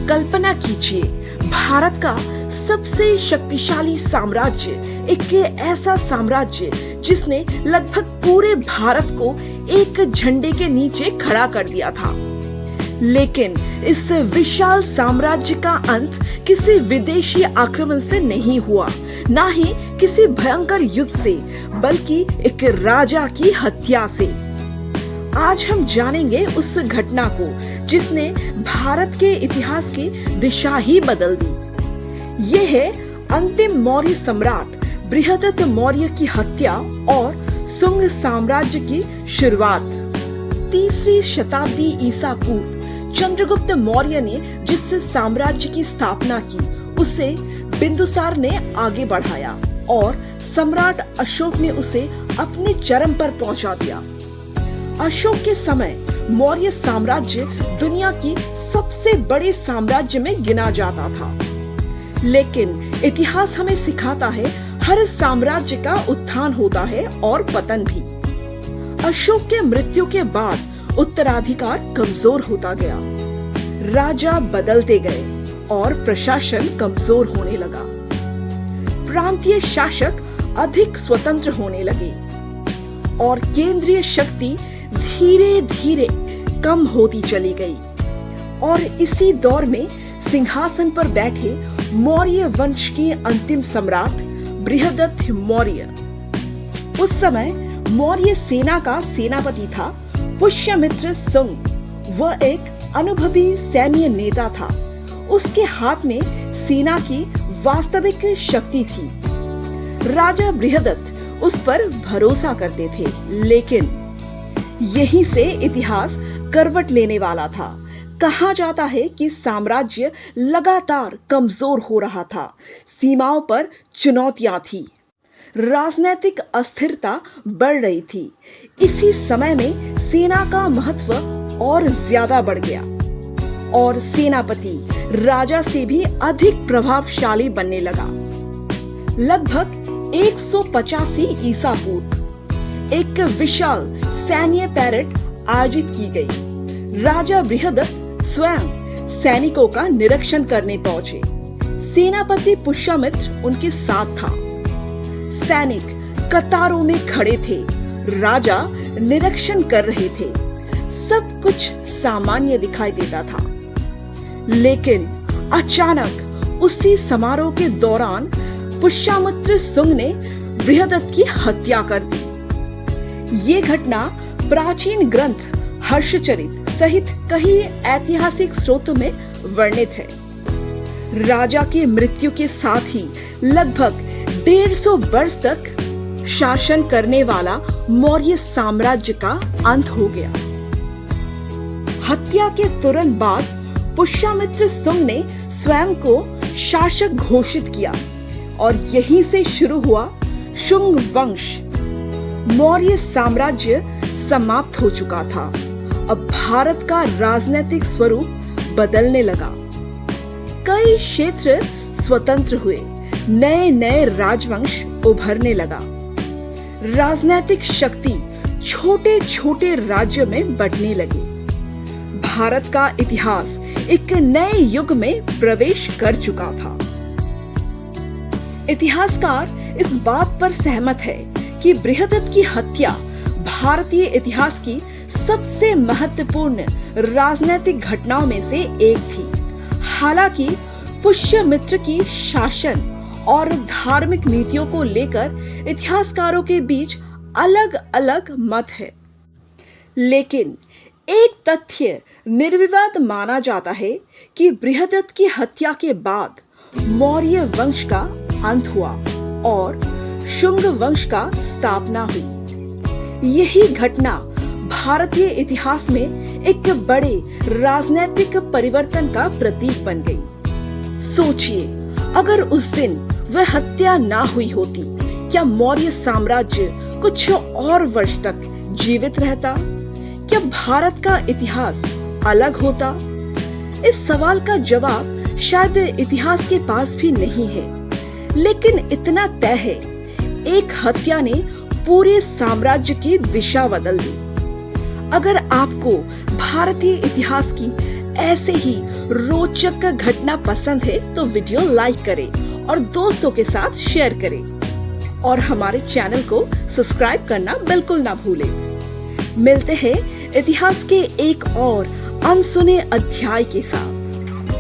कल्पना कीजिए, भारत का सबसे शक्तिशाली साम्राज्य, एक ऐसा साम्राज्य जिसने लगभग पूरे भारत को एक झंडे के नीचे खड़ा कर दिया था। लेकिन इस विशाल साम्राज्य का अंत किसी विदेशी आक्रमण से नहीं हुआ, ना ही किसी भयंकर युद्ध से, बल्कि एक राजा की हत्या से। आज हम जानेंगे उस घटना को जिसने भारत के इतिहास की दिशा ही बदल दी। ये है अंतिम मौर्य सम्राट बृहदत्त मौर्य की हत्या और शुंग साम्राज्य की शुरुआत। 3री शताब्दी ईसा पूर्व चंद्रगुप्त मौर्य ने जिस साम्राज्य की स्थापना की, उसे बिंदुसार ने आगे बढ़ाया और सम्राट अशोक ने उसे अपने चरम पर पहुंचा दिया। अशोक के समय मौर्य साम्राज्य दुनिया की सबसे बड़े साम्राज्य में गिना जाता था। लेकिन इतिहास हमें सिखाता है, हर साम्राज्य का उत्थान होता है और पतन भी। अशोक के मृत्यु के बाद उत्तराधिकार कमजोर होता गया, राजा बदलते गए और प्रशासन कमजोर होने लगा। प्रांतीय शासक अधिक स्वतंत्र होने लगे और केंद्रीय शक्ति धीरे धीरे कम होती चली गई। और इसी दौर में सिंहासन पर बैठे मौर्य वंश के अंतिम सम्राट बृहदत्त मौर्य। उस समय मौर्य सेना का सेनापति था पुष्यमित्र शुंग। वह एक अनुभवी सैन्य नेता था। उसके हाथ में सेना की वास्तविक शक्ति थी। राजा बृहदत्त उस पर भरोसा करते थे, लेकिन यहीं से इतिहास करवट लेने वाला था। कहा जाता है कि साम्राज्य लगातार कमजोर हो रहा था, सीमाओं पर चुनौतियां थी, राजनीतिक अस्थिरता बढ़ रही थी। इसी समय में सेना का महत्व और ज्यादा बढ़ गया और सेनापति राजा से भी अधिक प्रभावशाली बनने लगा। लगभग 185 ईसा पूर्व एक विशाल सैन्य परेड आयोजित की गई। राजा बृहदत्त स्वयं सैनिकों का निरीक्षण करने पहुंचे। सेनापति पुष्यमित्र उनके साथ था। सैनिक कतारों में खड़े थे, राजा निरीक्षण कर रहे थे। सब कुछ सामान्य दिखाई देता था। लेकिन अचानक उसी समारोह के दौरान पुष्यमित्र शुंग ने बृहदत्त की हत्या कर दी। ये घटना प्राचीन ग्रंथ हर्षचरित सहित कई ऐतिहासिक स्रोतों में वर्णित है। राजा की मृत्यु के साथ ही लगभग 150 वर्ष तक शासन करने वाला मौर्य साम्राज्य का अंत हो गया। हत्या के तुरंत बाद पुष्यमित्र शुंग ने स्वयं को शासक घोषित किया और यहीं से शुरू हुआ शुंग वंश। मौर्य साम्राज्य समाप्त हो चुका था। अब भारत का राजनीतिक स्वरूप बदलने लगा। कई क्षेत्र स्वतंत्र हुए, नए नए राजवंश उभरने लगा। राजनीतिक शक्ति छोटे छोटे राज्यों में बंटने लगी। भारत का इतिहास एक नए युग में प्रवेश कर चुका था। इतिहासकार इस बात पर सहमत है कि बृहदत्त की हत्या भारतीय इतिहास की सबसे महत्वपूर्ण राजनीतिक घटनाओं में से एक थी। हालांकि पुष्यमित्र की शासन और धार्मिक नीतियों को लेकर इतिहासकारों के बीच अलग अलग मत है, लेकिन एक तथ्य निर्विवाद माना जाता है कि बृहदत्त की हत्या के बाद मौर्य वंश का अंत हुआ और शुंग वंश का स्थापना हुई। यही घटना भारतीय इतिहास में एक बड़े राजनीतिक परिवर्तन का प्रतीक बन गई। सोचिए, अगर उस दिन वह हत्या ना हुई होती, क्या मौर्य साम्राज्य कुछ और वर्ष तक जीवित रहता? क्या भारत का इतिहास अलग होता? इस सवाल का जवाब शायद इतिहास के पास भी नहीं है, लेकिन इतना तय है, एक हत्या ने पूरे साम्राज्य की दिशा बदल दी। अगर आपको भारतीय इतिहास की ऐसे ही रोचक घटना पसंद है तो वीडियो लाइक करें और दोस्तों के साथ शेयर करें और हमारे चैनल को सब्सक्राइब करना बिल्कुल ना भूलें। मिलते हैं इतिहास के एक और अनसुने अध्याय के साथ।